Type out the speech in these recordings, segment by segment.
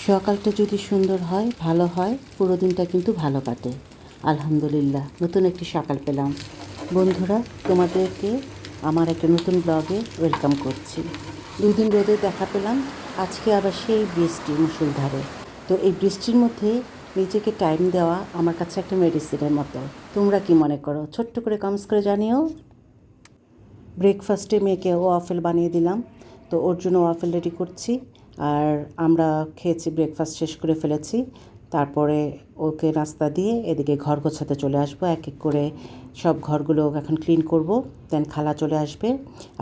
সকালটা যদি সুন্দর হয়, ভালো হয়, পুরো দিনটা কিন্তু ভালো কাটে। আলহামদুলিল্লাহ, নতুন একটি সকাল পেলাম। বন্ধুরা, তোমাদেরকে আমার একটা নতুন ব্লগে ওয়েলকাম করছি। 2 দিন রোদে দেখা পেলাম, আজকে আবার সেই বৃষ্টি মুষলধারে। তো এই বৃষ্টির মধ্যে নিজেকে টাইম দেওয়া আমার কাছে একটা মেডিসিনের মতো। তোমরা কি মনে করো? ছোট্ট করে কমেন্টস করে জানিও। ব্রেকফাস্টে মেয়েকে ওয়াফেল বানিয়ে দিলাম, তো ওর জন্য ওয়াফেল রেডি করছি। আর আমরা খেয়েছি, ব্রেকফাস্ট শেষ করে ফেলেছি। তারপরে ওকে নাস্তা দিয়ে এদিকে ঘর গোছাতে চলে আসবো। এক এক করে সব ঘরগুলো এখন ক্লিন করব, দেন খালা চলে আসবে।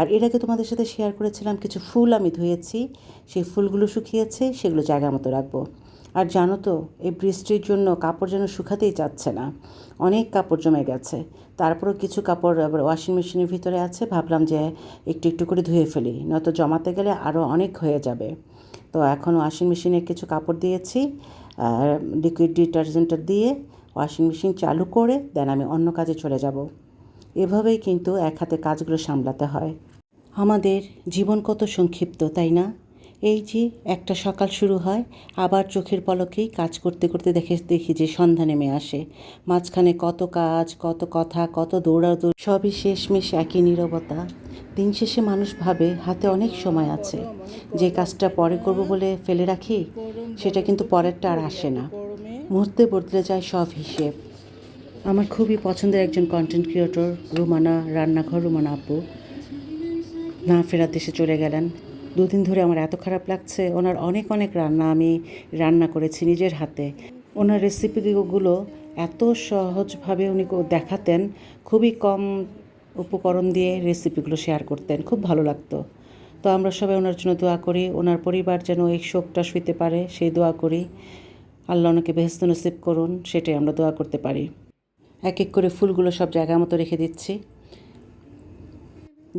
আর এর আগে তোমাদের সাথে শেয়ার করেছিলাম কিছু ফুল আমি ধুয়েছি, সেই ফুলগুলো শুকিয়েছে, সেগুলো জায়গা মতো রাখবো। আর জানো তো, এই বৃষ্টির জন্য কাপড় যেন শুকাতেই চাচ্ছে না, অনেক কাপড় জমে গেছে। তারপরেও কিছু কাপড় আবার ওয়াশিং মেশিনের ভিতরে আছে, ভাবলাম যে একটু একটু করে ধুয়ে ফেলি, নয়তো জমাতে গেলে আরও অনেক হয়ে যাবে। তো এখন ওয়াশিং মেশিনে কিছু কাপড় দিয়েছি, আর লিকুইড ডিটারজেন্টটা দিয়ে ওয়াশিং মেশিন চালু করে দেন আমি অন্য কাজে চলে যাব। এভাবেই কিন্তু এক হাতে কাজগুলো সামলাতে হয়। আমাদের জীবন কত সংক্ষিপ্ত, তাই না? এই যে একটা সকাল শুরু হয়, আবার চোখের পলকেই কাজ করতে করতে দেখি যে সন্ধ্যা নেমে আসে। মাঝখানে কত কাজ, কত কথা, কত দৌড়াদৌড়ি, সবই শেষমেশ একই নীরবতা। দিন শেষে মানুষ ভাবে হাতে অনেক সময় আছে, যে কাজটা পরে করব বলে ফেলে রাখি, সেটা কিন্তু পরেরটা আর আসে না। মুহূর্তে বদলে যায় সব হিসেব। আমার খুবই পছন্দের একজন কন্টেন্ট ক্রিয়েটর রুমানা আপু না ফেরার দেশে চলে গেলেন। 2 দিন ধরে আমার এত খারাপ লাগছে। ওনার অনেক অনেক রান্না আমি রান্না করেছি নিজের হাতে। ওনার রেসিপিগুলো এত সহজভাবে উনি দেখাতেন, খুবই কম উপকরণ দিয়ে রেসিপিগুলো শেয়ার করতেন, খুব ভালো লাগতো। তো আমরা সবাই ওনার জন্য দোয়া করি, ওনার পরিবার যেন এই শোকটা সইতে পারে সেই দোয়া করি। আল্লাহ ওনাকে বেহেশত নসিব করুন, সেটাই আমরা দোয়া করতে পারি। এক এক করে ফুলগুলো সব জায়গা মতো রেখে দিচ্ছি।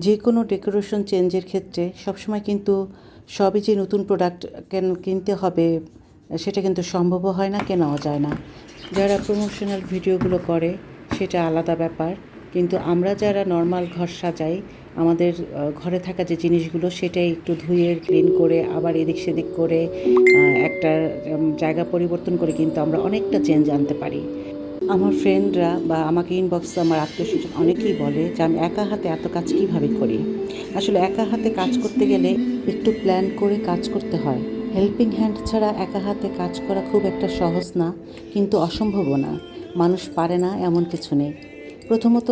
যে কোনো ডেকোরেশন চেঞ্জের ক্ষেত্রে সবসময় কিন্তু সবই যে নতুন প্রোডাক্ট কিনতে হবে সেটা কিন্তু সম্ভবও হয় না, কেনাও যায় না। যারা প্রমোশনাল ভিডিওগুলো করে সেটা আলাদা ব্যাপার, কিন্তু আমরা যারা নর্মাল ঘর সাজাই, আমাদের ঘরে থাকা যে জিনিসগুলো সেটাই একটু ধুয়ে ক্লিন করে আবার এদিক সেদিক করে একটা জায়গা পরিবর্তন করে কিন্তু আমরা অনেকটা চেঞ্জ আনতে পারি। আমার ফ্রেন্ডরা বা আমাকে ইনবক্সে আমার আত্মীয়স্বজন অনেকেই বলে যে আমি একা হাতে এত কাজ কীভাবে করি। আসলে একা হাতে কাজ করতে গেলে একটু প্ল্যান করে কাজ করতে হয়। হেল্পিং হ্যান্ড ছাড়া একা হাতে কাজ করা খুব একটা সহজ না, কিন্তু অসম্ভবও না। মানুষ পারে না এমন কিছু নেই। প্রথমত,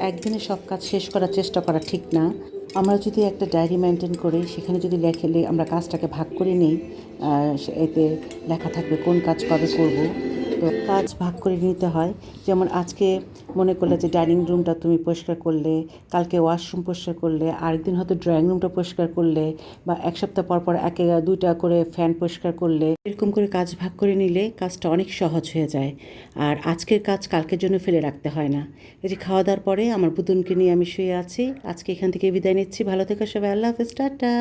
একদিনে সব কাজ শেষ করার চেষ্টা করা ঠিক না। আমরা যদি একটা ডায়েরি মেনটেন করি, সেখানে যদি লেখলে আমরা কাজটাকে ভাগ করে নিই, এতে লেখা থাকবে কোন কাজ কবে করব। তো কাজ ভাগ করে নিতে হয়। যেমন আজকে মনে করলে যে ডাইনিং রুমটা তুমি পরিষ্কার করলে, কালকে ওয়াশরুম পরিষ্কার করলে, আরেকদিন হয়তো ড্রয়িং রুমটা পরিষ্কার করলে, বা এক সপ্তাহ পর পর 2টা করে ফ্যান পরিষ্কার করলে, এরকম করে কাজ ভাগ করে নিলে কাজটা অনেক সহজ হয়ে যায়। আর আজকের কাজ কালকের জন্য ফেলে রাখতে হয় না। এই যে খাওয়া দাওয়ার পরে আমার বুতুনকে নিয়ে আমি শুয়ে আছি। আজকে এখান থেকে বিদায় নিচ্ছি। ভালো থেকো সবাই। আল্লাহ হাফেজ, টাটা।